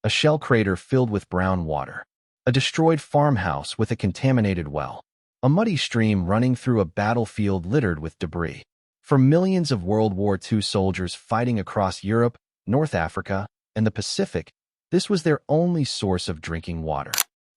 a shell crater filled with brown water, a destroyed farmhouse with a contaminated well, a muddy stream running through a battlefield littered with debris. For millions of World War II soldiers fighting across Europe, North Africa, and the Pacific, this was their only source of drinking water.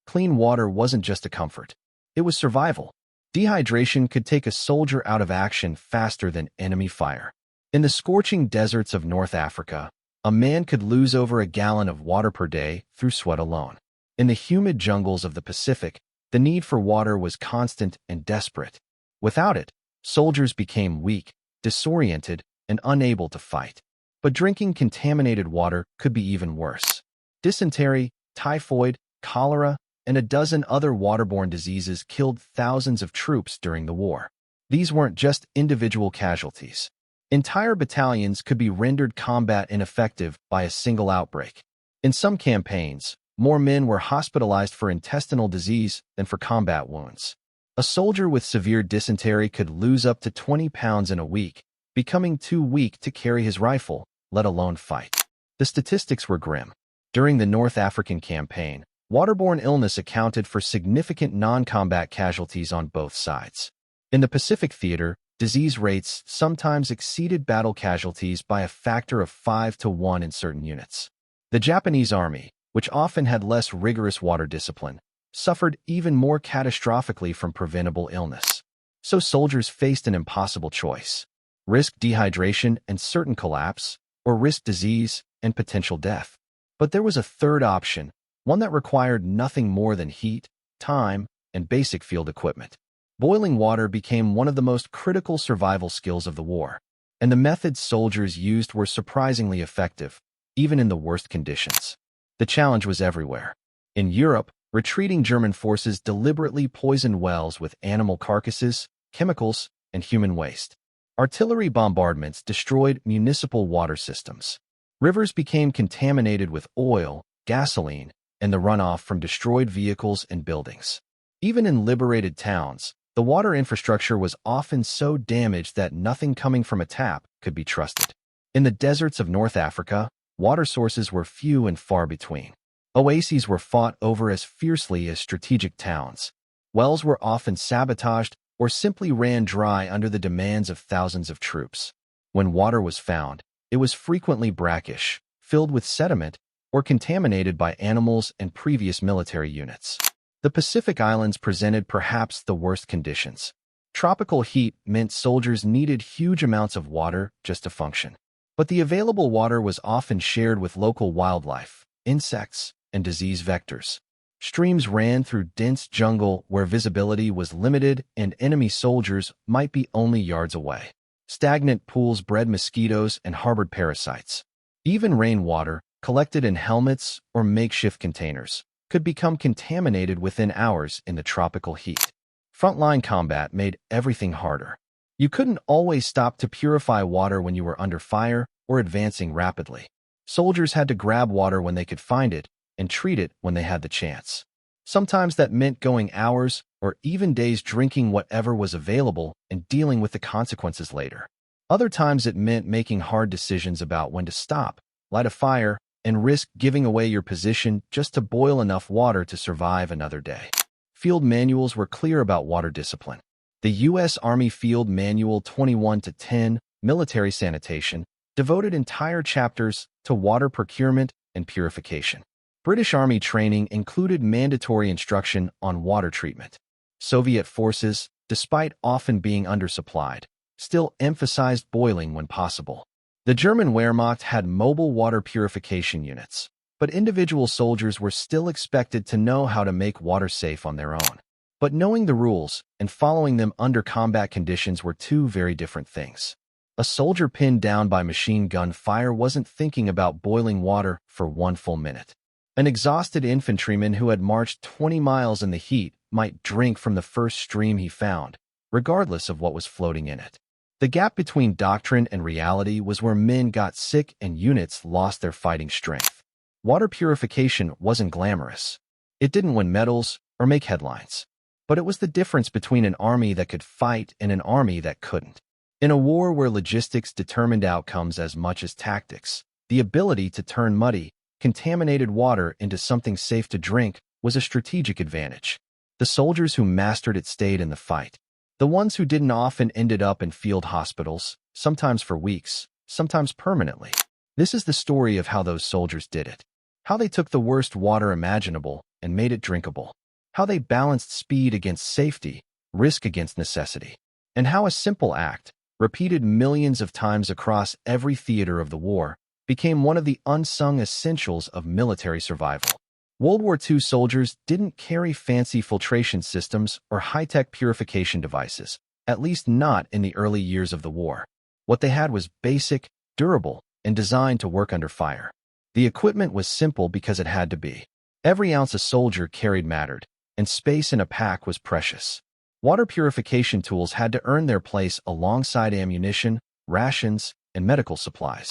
Clean water wasn't just a comfort. It was survival. Dehydration could take a soldier out of action faster than enemy fire. In the scorching deserts of North Africa, a man could lose over a gallon of water per day through sweat alone. In the humid jungles of the Pacific, the need for water was constant and desperate. Without it, soldiers became weak, disoriented, and unable to fight. But drinking contaminated water could be even worse. Dysentery, typhoid, cholera, and a dozen other waterborne diseases killed thousands of troops during the war. These weren't just individual casualties. Entire battalions could be rendered combat ineffective by a single outbreak. In some campaigns, more men were hospitalized for intestinal disease than for combat wounds. A soldier with severe dysentery could lose up to 20 pounds in a week, becoming too weak to carry his rifle, let alone fight. The statistics were grim. During the North African campaign, waterborne illness accounted for significant non-combat casualties on both sides. In the Pacific theater, disease rates sometimes exceeded battle casualties by a factor of 5 to 1 in certain units. The Japanese army, which often had less rigorous water discipline, suffered even more catastrophically from preventable illness. So soldiers faced an impossible choice: risk dehydration and certain collapse, or risk disease and potential death. But there was a third option, one that required nothing more than heat, time, and basic field equipment. Boiling water became one of the most critical survival skills of the war, and the methods soldiers used were surprisingly effective, even in the worst conditions. The challenge was everywhere. In Europe, retreating German forces deliberately poisoned wells with animal carcasses, chemicals, and human waste. Artillery bombardments destroyed municipal water systems. Rivers became contaminated with oil, gasoline, and the runoff from destroyed vehicles and buildings. Even in liberated towns, the water infrastructure was often so damaged that nothing coming from a tap could be trusted. In the deserts of North Africa, water sources were few and far between. Oases were fought over as fiercely as strategic towns. Wells were often sabotaged or simply ran dry under the demands of thousands of troops. When water was found, it was frequently brackish, filled with sediment, or contaminated by animals and previous military units. The Pacific Islands presented perhaps the worst conditions. Tropical heat meant soldiers needed huge amounts of water just to function. But the available water was often shared with local wildlife, insects, and disease vectors. Streams ran through dense jungle where visibility was limited and enemy soldiers might be only yards away. Stagnant pools bred mosquitoes and harbored parasites. Even rainwater, collected in helmets or makeshift containers, could become contaminated within hours in the tropical heat. Frontline combat made everything harder. You couldn't always stop to purify water when you were under fire or advancing rapidly. Soldiers had to grab water when they could find it and treat it when they had the chance. Sometimes that meant going hours or even days drinking whatever was available and dealing with the consequences later. Other times it meant making hard decisions about when to stop, light a fire, and risk giving away your position just to boil enough water to survive another day. Field manuals were clear about water discipline. The U.S. Army Field Manual 21-10, Military Sanitation, devoted entire chapters to water procurement and purification. British Army training included mandatory instruction on water treatment. Soviet forces, despite often being undersupplied, still emphasized boiling when possible. The German Wehrmacht had mobile water purification units, but individual soldiers were still expected to know how to make water safe on their own. But knowing the rules and following them under combat conditions were two very different things. A soldier pinned down by machine gun fire wasn't thinking about boiling water for 1 full minute. An exhausted infantryman who had marched 20 miles in the heat might drink from the first stream he found, regardless of what was floating in it. The gap between doctrine and reality was where men got sick and units lost their fighting strength. Water purification wasn't glamorous. It didn't win medals or make headlines. But it was the difference between an army that could fight and an army that couldn't. In a war where logistics determined outcomes as much as tactics, the ability to turn muddy, contaminated water into something safe to drink was a strategic advantage. The soldiers who mastered it stayed in the fight. The ones who didn't often ended up in field hospitals, sometimes for weeks, sometimes permanently. This is the story of how those soldiers did it. How they took the worst water imaginable and made it drinkable. How they balanced speed against safety, risk against necessity. And how a simple act, repeated millions of times across every theater of the war, became one of the unsung essentials of military survival. World War II soldiers didn't carry fancy filtration systems or high-tech purification devices, at least not in the early years of the war. What they had was basic, durable, and designed to work under fire. The equipment was simple because it had to be. Every ounce a soldier carried mattered, and space in a pack was precious. Water purification tools had to earn their place alongside ammunition, rations, and medical supplies.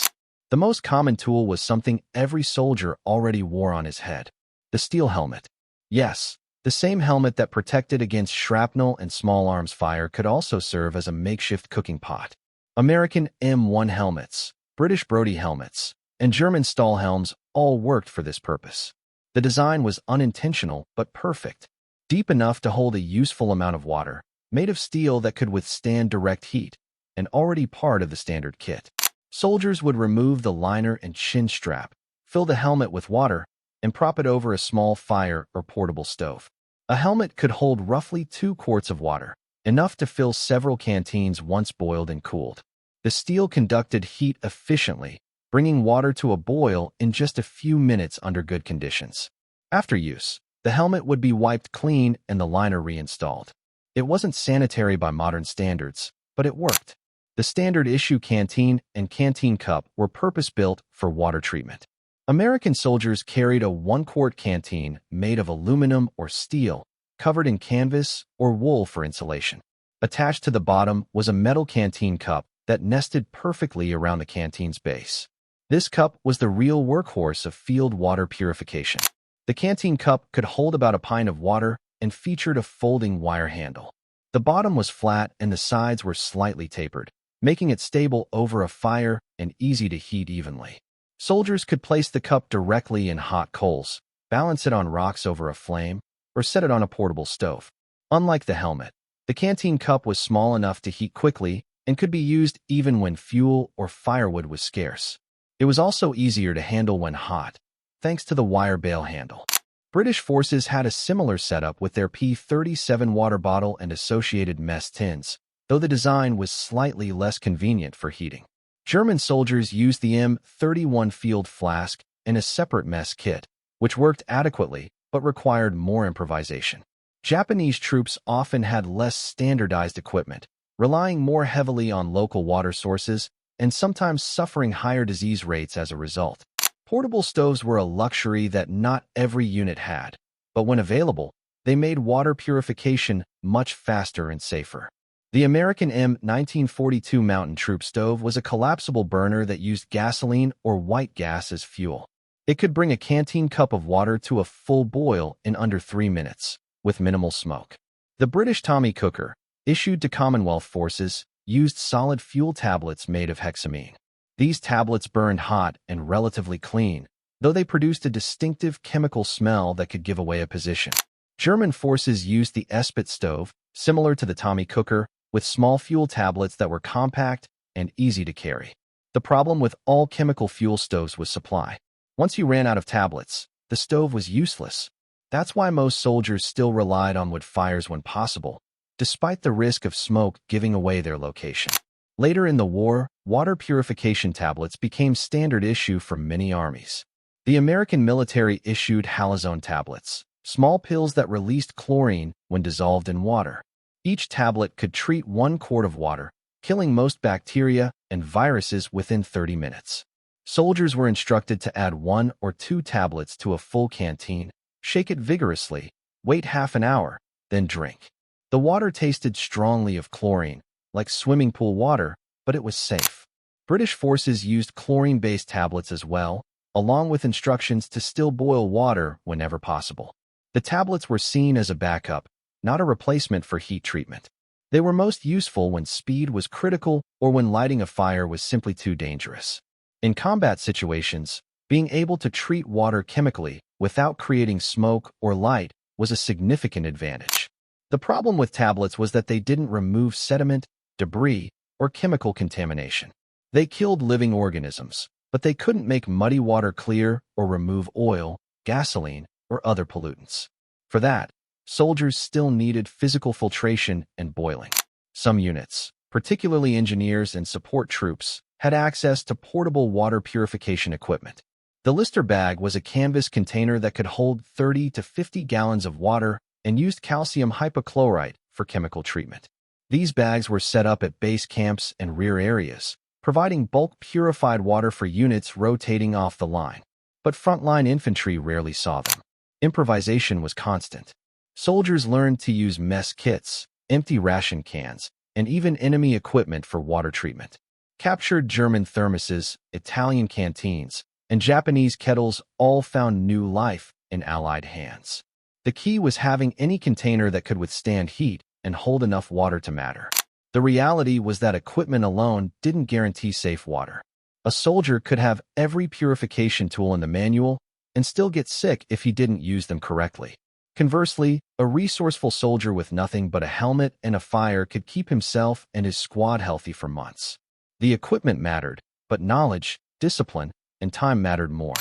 The most common tool was something every soldier already wore on his head: the steel helmet. Yes, the same helmet that protected against shrapnel and small arms fire could also serve as a makeshift cooking pot. American M1 helmets, British Brodie helmets, and German Stahlhelms all worked for this purpose. The design was unintentional but perfect, deep enough to hold a useful amount of water, made of steel that could withstand direct heat, and already part of the standard kit. Soldiers would remove the liner and chin strap, fill the helmet with water, and prop it over a small fire or portable stove. A helmet could hold roughly 2 quarts of water, enough to fill several canteens once boiled and cooled. The steel conducted heat efficiently, bringing water to a boil in just a few minutes under good conditions. After use, the helmet would be wiped clean and the liner reinstalled. It wasn't sanitary by modern standards, but it worked. The standard issue canteen and canteen cup were purpose-built for water treatment. American soldiers carried a 1-quart canteen made of aluminum or steel, covered in canvas or wool for insulation. Attached to the bottom was a metal canteen cup that nested perfectly around the canteen's base. This cup was the real workhorse of field water purification. The canteen cup could hold about a pint of water and featured a folding wire handle. The bottom was flat and the sides were slightly tapered, making it stable over a fire and easy to heat evenly. Soldiers could place the cup directly in hot coals, balance it on rocks over a flame, or set it on a portable stove. Unlike the helmet, the canteen cup was small enough to heat quickly and could be used even when fuel or firewood was scarce. It was also easier to handle when hot, thanks to the wire bail handle. British forces had a similar setup with their P-37 water bottle and associated mess tins, though the design was slightly less convenient for heating. German soldiers used the M31 field flask in a separate mess kit, which worked adequately but required more improvisation. Japanese troops often had less standardized equipment, relying more heavily on local water sources and sometimes suffering higher disease rates as a result. Portable stoves were a luxury that not every unit had, but when available, they made water purification much faster and safer. The American M1942 Mountain Troop stove was a collapsible burner that used gasoline or white gas as fuel. It could bring a canteen cup of water to a full boil in under 3 minutes, with minimal smoke. The British Tommy cooker, issued to Commonwealth forces, used solid fuel tablets made of hexamine. These tablets burned hot and relatively clean, though they produced a distinctive chemical smell that could give away a position. German forces used the Espet stove, similar to the Tommy cooker, with small fuel tablets that were compact and easy to carry. The problem with all chemical fuel stoves was supply. Once you ran out of tablets, the stove was useless. That's why most soldiers still relied on wood fires when possible, despite the risk of smoke giving away their location. Later in the war, water purification tablets became standard issue for many armies. The American military issued halazone tablets, small pills that released chlorine when dissolved in water. Each tablet could treat 1 quart of water, killing most bacteria and viruses within 30 minutes. Soldiers were instructed to add 1 or 2 tablets to a full canteen, shake it vigorously, wait half an hour, then drink. The water tasted strongly of chlorine, like swimming pool water, but it was safe. British forces used chlorine-based tablets as well, along with instructions to still boil water whenever possible. The tablets were seen as a backup, not a replacement for heat treatment. They were most useful when speed was critical or when lighting a fire was simply too dangerous. In combat situations, Being able to treat water chemically without creating smoke or light was a significant advantage. The problem with tablets was that they didn't remove sediment, debris, or chemical contamination. They killed living organisms, but they couldn't make muddy water clear or remove oil, gasoline, or other pollutants. For that, soldiers still needed physical filtration and boiling. Some units, particularly engineers and support troops, had access to portable water purification equipment. The Lister bag was a canvas container that could hold 30 to 50 gallons of water and used calcium hypochlorite for chemical treatment. These bags were set up at base camps and rear areas, providing bulk purified water for units rotating off the line. But frontline infantry rarely saw them. Improvisation was constant. Soldiers learned to use mess kits, empty ration cans, and even enemy equipment for water treatment. Captured German thermoses, Italian canteens, and Japanese kettles all found new life in Allied hands. The key was having any container that could withstand heat and hold enough water to matter. The reality was that equipment alone didn't guarantee safe water. A soldier could have every purification tool in the manual and still get sick if he didn't use them correctly. Conversely, a resourceful soldier with nothing but a helmet and a fire could keep himself and his squad healthy for months. The equipment mattered, but knowledge, discipline, and time mattered more.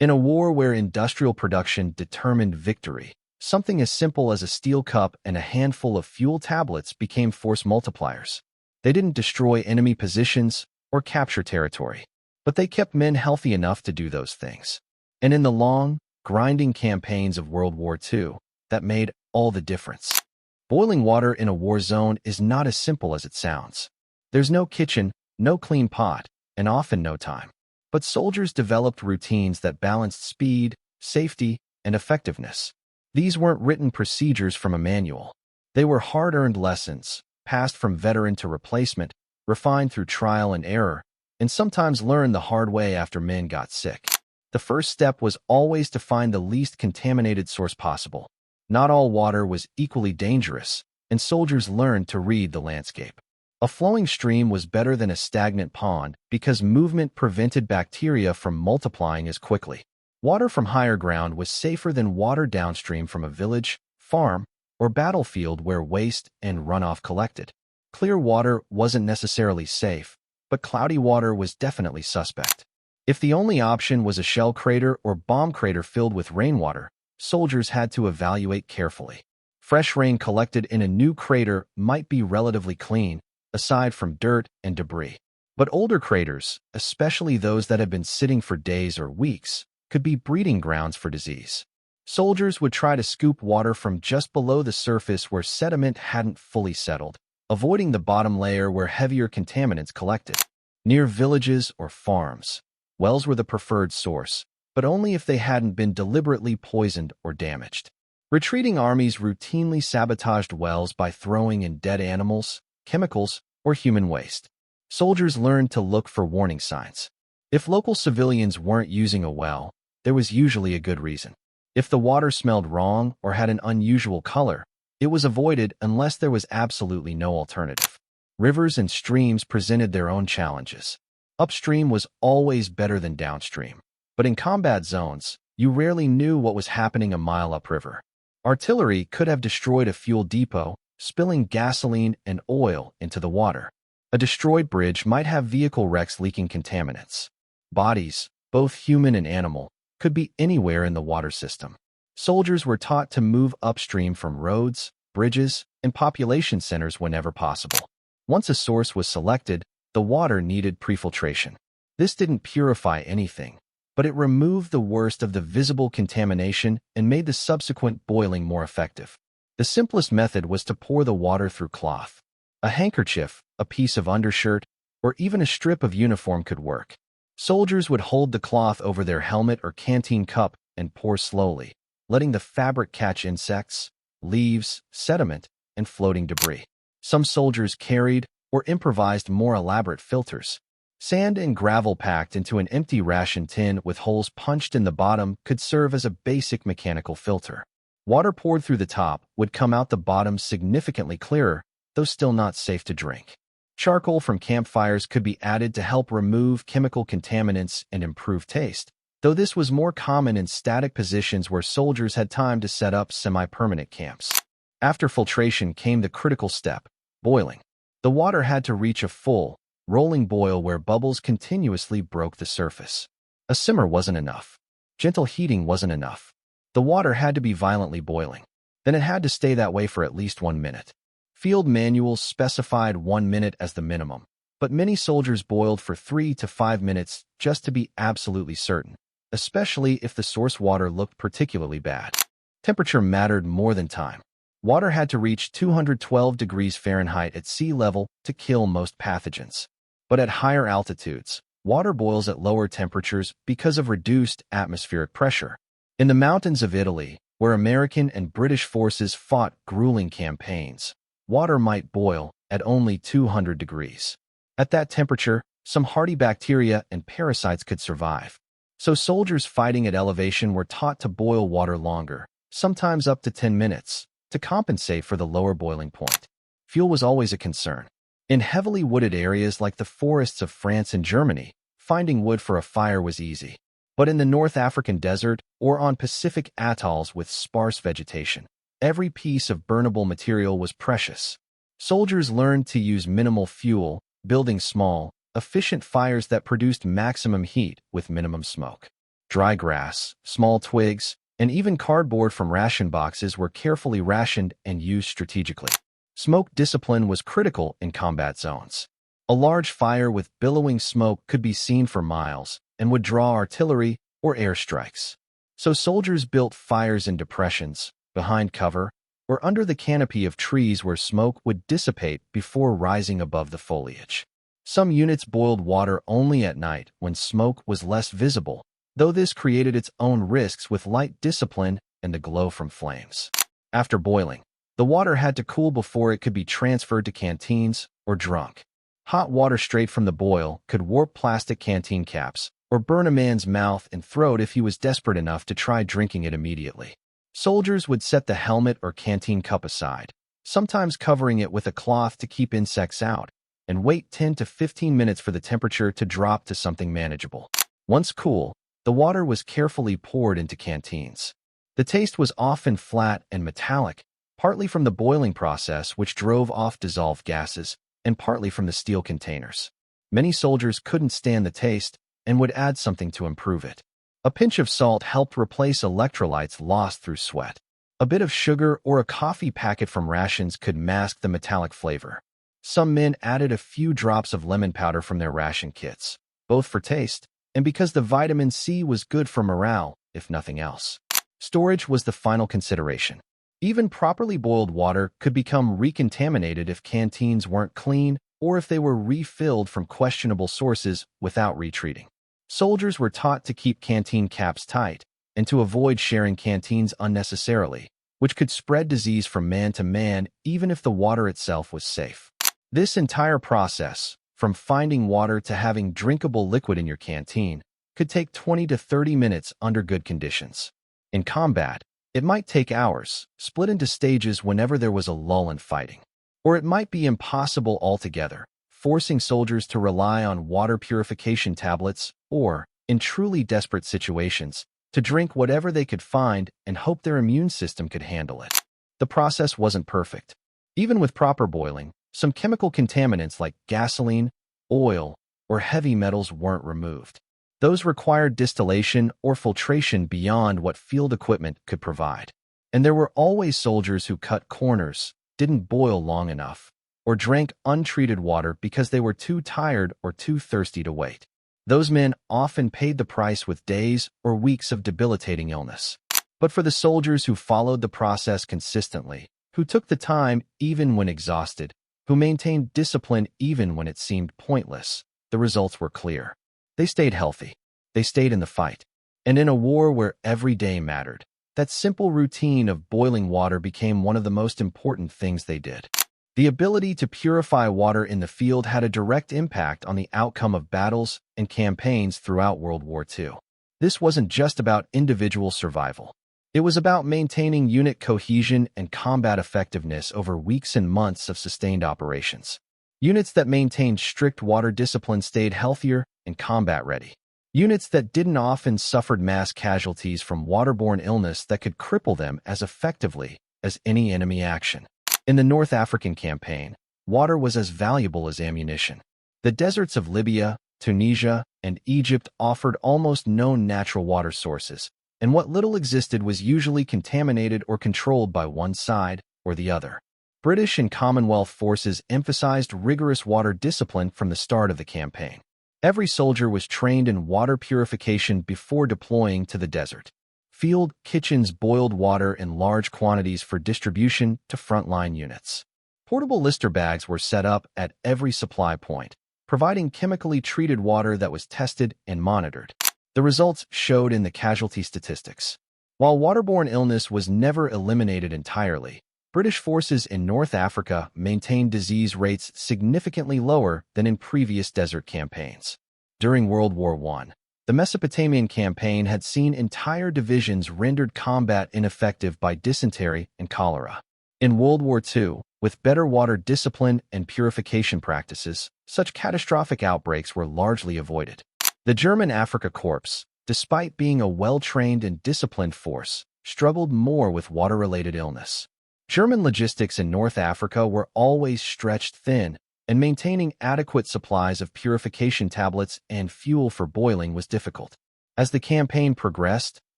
In a war where industrial production determined victory, something as simple as a steel cup and a handful of fuel tablets became force multipliers. They didn't destroy enemy positions or capture territory, but they kept men healthy enough to do those things. And in the long, grinding campaigns of World War II, that made all the difference. Boiling water in a war zone is not as simple as it sounds. There's no kitchen, no clean pot, and often no time. But soldiers developed routines that balanced speed, safety, and effectiveness. These weren't written procedures from a manual. They were hard-earned lessons, passed from veteran to replacement, refined through trial and error, and sometimes learned the hard way after men got sick. The first step was always to find the least contaminated source possible. Not all water was equally dangerous, and soldiers learned to read the landscape. A flowing stream was better than a stagnant pond because movement prevented bacteria from multiplying as quickly. Water from higher ground was safer than water downstream from a village, farm, or battlefield where waste and runoff collected. Clear water wasn't necessarily safe, but cloudy water was definitely suspect. If the only option was a shell crater or bomb crater filled with rainwater, soldiers had to evaluate carefully. Fresh rain collected in a new crater might be relatively clean, aside from dirt and debris. But older craters, especially those that had been sitting for days or weeks, could be breeding grounds for disease. Soldiers would try to scoop water from just below the surface where sediment hadn't fully settled, avoiding the bottom layer where heavier contaminants collected. Near villages or farms, wells were the preferred source, but only if they hadn't been deliberately poisoned or damaged. Retreating armies routinely sabotaged wells by throwing in dead animals, chemicals, or human waste. Soldiers learned to look for warning signs. If local civilians weren't using a well, there was usually a good reason. If the water smelled wrong or had an unusual color, it was avoided unless there was absolutely no alternative. Rivers and streams presented their own challenges. Upstream was always better than downstream, but in combat zones, you rarely knew what was happening a mile upriver. Artillery could have destroyed a fuel depot, spilling gasoline and oil into the water. A destroyed bridge might have vehicle wrecks leaking contaminants. Bodies, both human and animal, could be anywhere in the water system. Soldiers were taught to move upstream from roads, bridges, and population centers whenever possible. Once a source was selected, the water needed prefiltration. This didn't purify anything, but it removed the worst of the visible contamination and made the subsequent boiling more effective. The simplest method was to pour the water through cloth. A handkerchief, a piece of undershirt, or even a strip of uniform could work. Soldiers would hold the cloth over their helmet or canteen cup and pour slowly, letting the fabric catch insects, leaves, sediment, and floating debris. Some soldiers carried or improvised more elaborate filters. Sand and gravel packed into an empty ration tin with holes punched in the bottom could serve as a basic mechanical filter. Water poured through the top would come out the bottom significantly clearer, though still not safe to drink. Charcoal from campfires could be added to help remove chemical contaminants and improve taste, though this was more common in static positions where soldiers had time to set up semi-permanent camps. After filtration came the critical step, boiling. The water had to reach a full, rolling boil where bubbles continuously broke the surface. A simmer wasn't enough. Gentle heating wasn't enough. The water had to be violently boiling. Then it had to stay that way for at least 1 minute. Field manuals specified 1 minute as the minimum, but many soldiers boiled for 3 to 5 minutes just to be absolutely certain, especially if the source water looked particularly bad. Temperature mattered more than time. Water had to reach 212 degrees Fahrenheit at sea level to kill most pathogens. But at higher altitudes, water boils at lower temperatures because of reduced atmospheric pressure. In the mountains of Italy, where American and British forces fought grueling campaigns, water might boil at only 200 degrees. At that temperature, some hardy bacteria and parasites could survive. So soldiers fighting at elevation were taught to boil water longer, sometimes up to 10 minutes, to compensate for the lower boiling point. Fuel was always a concern. In heavily wooded areas like the forests of France and Germany, finding wood for a fire was easy. But in the North African desert or on Pacific atolls with sparse vegetation, every piece of burnable material was precious. Soldiers learned to use minimal fuel, building small, efficient fires that produced maximum heat with minimum smoke. Dry grass, small twigs, and even cardboard from ration boxes were carefully rationed and used strategically. Smoke discipline was critical in combat zones. A large fire with billowing smoke could be seen for miles and would draw artillery or airstrikes. So soldiers built fires in depressions, behind cover, or under the canopy of trees where smoke would dissipate before rising above the foliage. Some units boiled water only at night when smoke was less visible, though this created its own risks with light discipline and the glow from flames. After boiling, the water had to cool before it could be transferred to canteens or drunk. Hot water straight from the boil could warp plastic canteen caps or burn a man's mouth and throat if he was desperate enough to try drinking it immediately. Soldiers would set the helmet or canteen cup aside, sometimes covering it with a cloth to keep insects out, and wait 10 to 15 minutes for the temperature to drop to something manageable. Once cool, the water was carefully poured into canteens. The taste was often flat and metallic, partly from the boiling process which drove off dissolved gases, and partly from the steel containers. Many soldiers couldn't stand the taste and would add something to improve it. A pinch of salt helped replace electrolytes lost through sweat. A bit of sugar or a coffee packet from rations could mask the metallic flavor. Some men added a few drops of lemon powder from their ration kits, both for taste and because the vitamin C was good for morale, if nothing else. Storage was the final consideration. Even properly boiled water could become recontaminated if canteens weren't clean or if they were refilled from questionable sources without retreating. Soldiers were taught to keep canteen caps tight and to avoid sharing canteens unnecessarily, which could spread disease from man to man even if the water itself was safe. This entire process, from finding water to having drinkable liquid in your canteen, could take 20 to 30 minutes under good conditions. In combat, it might take hours, split into stages whenever there was a lull in fighting. Or it might be impossible altogether, forcing soldiers to rely on water purification tablets or, in truly desperate situations, to drink whatever they could find and hope their immune system could handle it. The process wasn't perfect. Even with proper boiling, some chemical contaminants like gasoline, oil, or heavy metals weren't removed. Those required distillation or filtration beyond what field equipment could provide. And there were always soldiers who cut corners, didn't boil long enough, or drank untreated water because they were too tired or too thirsty to wait. Those men often paid the price with days or weeks of debilitating illness. But for the soldiers who followed the process consistently, who took the time even when exhausted, who maintained discipline even when it seemed pointless, the results were clear. They stayed healthy. They stayed in the fight. And in a war where every day mattered, that simple routine of boiling water became one of the most important things they did. The ability to purify water in the field had a direct impact on the outcome of battles and campaigns throughout World War II. This wasn't just about individual survival. It was about maintaining unit cohesion and combat effectiveness over weeks and months of sustained operations. Units that maintained strict water discipline stayed healthier and combat ready. Units that didn't often suffered mass casualties from waterborne illness that could cripple them as effectively as any enemy action. In the North African campaign, water was as valuable as ammunition. The deserts of Libya, Tunisia, and Egypt offered almost no natural water sources, and what little existed was usually contaminated or controlled by one side or the other. British and Commonwealth forces emphasized rigorous water discipline from the start of the campaign. Every soldier was trained in water purification before deploying to the desert. Field kitchens boiled water in large quantities for distribution to frontline units. Portable Lister bags were set up at every supply point, providing chemically treated water that was tested and monitored. The results showed in the casualty statistics. While waterborne illness was never eliminated entirely, British forces in North Africa maintained disease rates significantly lower than in previous desert campaigns. During World War I, the Mesopotamian campaign had seen entire divisions rendered combat ineffective by dysentery and cholera. In World War II, with better water discipline and purification practices, such catastrophic outbreaks were largely avoided. The German Afrika Korps, despite being a well-trained and disciplined force, struggled more with water-related illness. German logistics in North Africa were always stretched thin, and maintaining adequate supplies of purification tablets and fuel for boiling was difficult. As the campaign progressed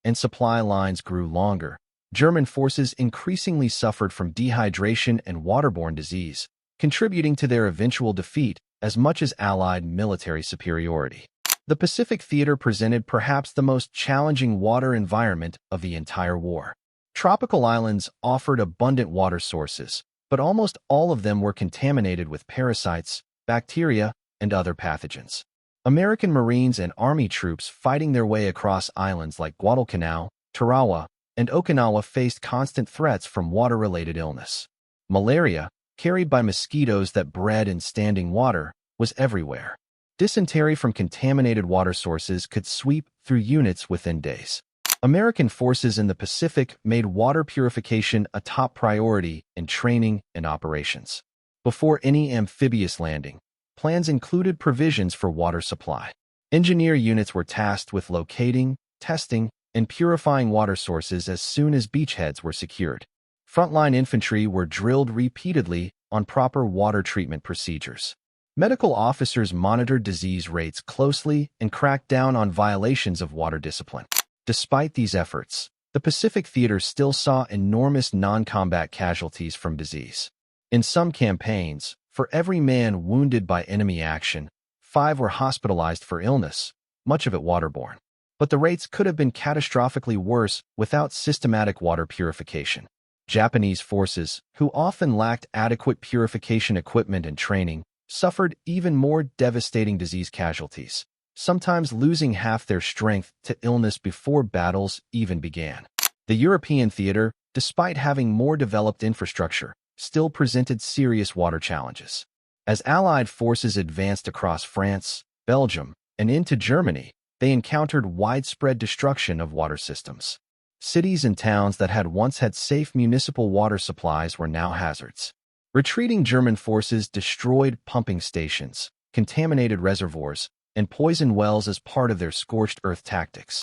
and supply lines grew longer, German forces increasingly suffered from dehydration and waterborne disease, contributing to their eventual defeat as much as Allied military superiority. The Pacific Theater presented perhaps the most challenging water environment of the entire war. Tropical islands offered abundant water sources, but almost all of them were contaminated with parasites, bacteria, and other pathogens. American Marines and Army troops fighting their way across islands like Guadalcanal, Tarawa, and Okinawa faced constant threats from water-related illness. Malaria, carried by mosquitoes that bred in standing water, was everywhere. Dysentery from contaminated water sources could sweep through units within days. American forces in the Pacific made water purification a top priority in training and operations. Before any amphibious landing, plans included provisions for water supply. Engineer units were tasked with locating, testing, and purifying water sources as soon as beachheads were secured. Frontline infantry were drilled repeatedly on proper water treatment procedures. Medical officers monitored disease rates closely and cracked down on violations of water discipline. Despite these efforts, the Pacific Theater still saw enormous non-combat casualties from disease. In some campaigns, for every man wounded by enemy action, 5 were hospitalized for illness, much of it waterborne. But the rates could have been catastrophically worse without systematic water purification. Japanese forces, who often lacked adequate purification equipment and training, suffered even more devastating disease casualties, sometimes losing half their strength to illness before battles even began. The European theater, despite having more developed infrastructure, still presented serious water challenges. As Allied forces advanced across France, Belgium, and into Germany, they encountered widespread destruction of water systems. Cities and towns that had once had safe municipal water supplies were now hazards. Retreating German forces destroyed pumping stations, contaminated reservoirs, and poisoned wells as part of their scorched earth tactics.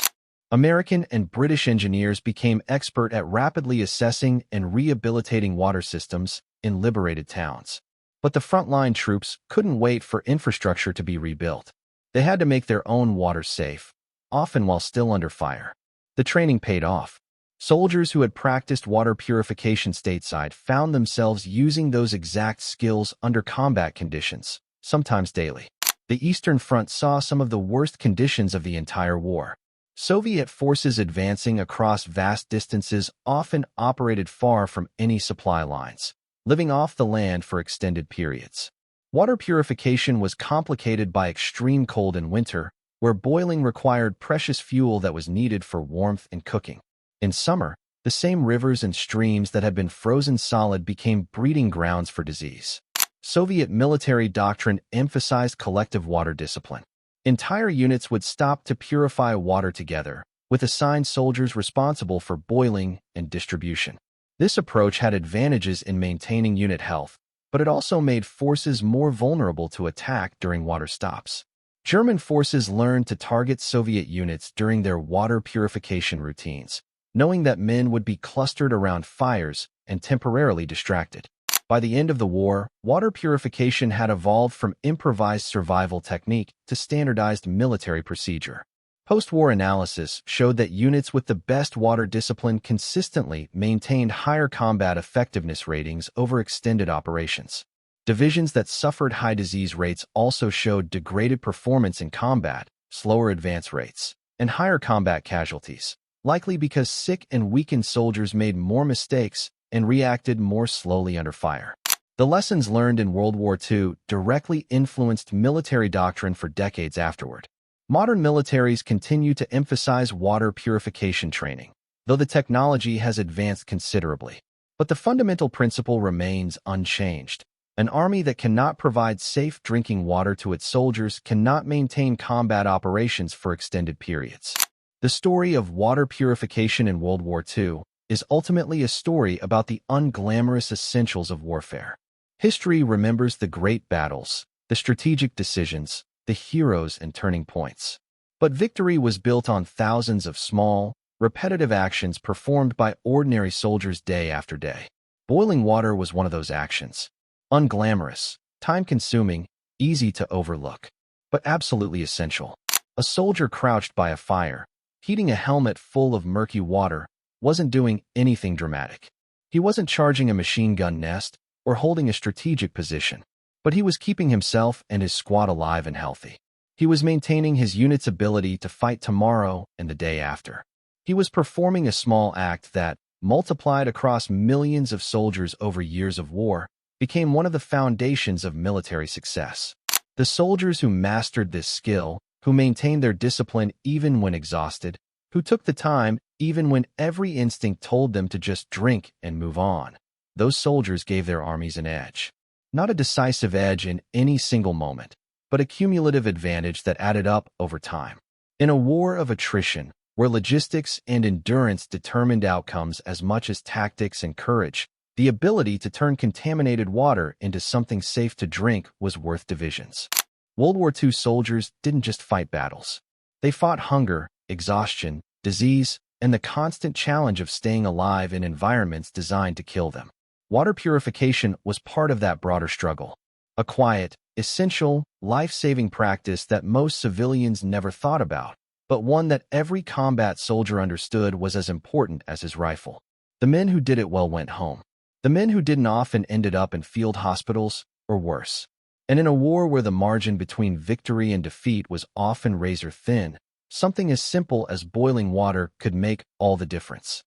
American and British engineers became expert at rapidly assessing and rehabilitating water systems in liberated towns. But the frontline troops couldn't wait for infrastructure to be rebuilt. They had to make their own water safe, often while still under fire. The training paid off. Soldiers who had practiced water purification stateside found themselves using those exact skills under combat conditions, sometimes daily. The Eastern Front saw some of the worst conditions of the entire war. Soviet forces advancing across vast distances often operated far from any supply lines, living off the land for extended periods. Water purification was complicated by extreme cold in winter, where boiling required precious fuel that was needed for warmth and cooking. In summer, the same rivers and streams that had been frozen solid became breeding grounds for disease. Soviet military doctrine emphasized collective water discipline. Entire units would stop to purify water together, with assigned soldiers responsible for boiling and distribution. This approach had advantages in maintaining unit health, but it also made forces more vulnerable to attack during water stops. German forces learned to target Soviet units during their water purification routines, knowing that men would be clustered around fires and temporarily distracted. By the end of the war, water purification had evolved from improvised survival technique to standardized military procedure. Post-war analysis showed that units with the best water discipline consistently maintained higher combat effectiveness ratings over extended operations. Divisions that suffered high disease rates also showed degraded performance in combat, slower advance rates, and higher combat casualties, likely because sick and weakened soldiers made more mistakes and reacted more slowly under fire. The lessons learned in World War II directly influenced military doctrine for decades afterward. Modern militaries continue to emphasize water purification training, though the technology has advanced considerably. But the fundamental principle remains unchanged. An army that cannot provide safe drinking water to its soldiers cannot maintain combat operations for extended periods. The story of water purification in World War II is ultimately a story about the unglamorous essentials of warfare. History remembers the great battles, the strategic decisions, the heroes and turning points. But victory was built on thousands of small, repetitive actions performed by ordinary soldiers day after day. Boiling water was one of those actions. Unglamorous, time-consuming, easy to overlook, but absolutely essential. A soldier crouched by a fire, heating a helmet full of murky water, wasn't doing anything dramatic. He wasn't charging a machine gun nest or holding a strategic position, but he was keeping himself and his squad alive and healthy. He was maintaining his unit's ability to fight tomorrow and the day after. He was performing a small act that, multiplied across millions of soldiers over years of war, became one of the foundations of military success. The soldiers who mastered this skill, who maintained their discipline even when exhausted, who took the time even when every instinct told them to just drink and move on, those soldiers gave their armies an edge. Not a decisive edge in any single moment, but a cumulative advantage that added up over time. In a war of attrition, where logistics and endurance determined outcomes as much as tactics and courage, the ability to turn contaminated water into something safe to drink was worth divisions. World War II soldiers didn't just fight battles. They fought hunger, exhaustion, disease, and the constant challenge of staying alive in environments designed to kill them. Water purification was part of that broader struggle. A quiet, essential, life-saving practice that most civilians never thought about, but one that every combat soldier understood was as important as his rifle. The men who did it well went home. The men who didn't often ended up in field hospitals or worse. And in a war where the margin between victory and defeat was often razor thin, something as simple as boiling water could make all the difference.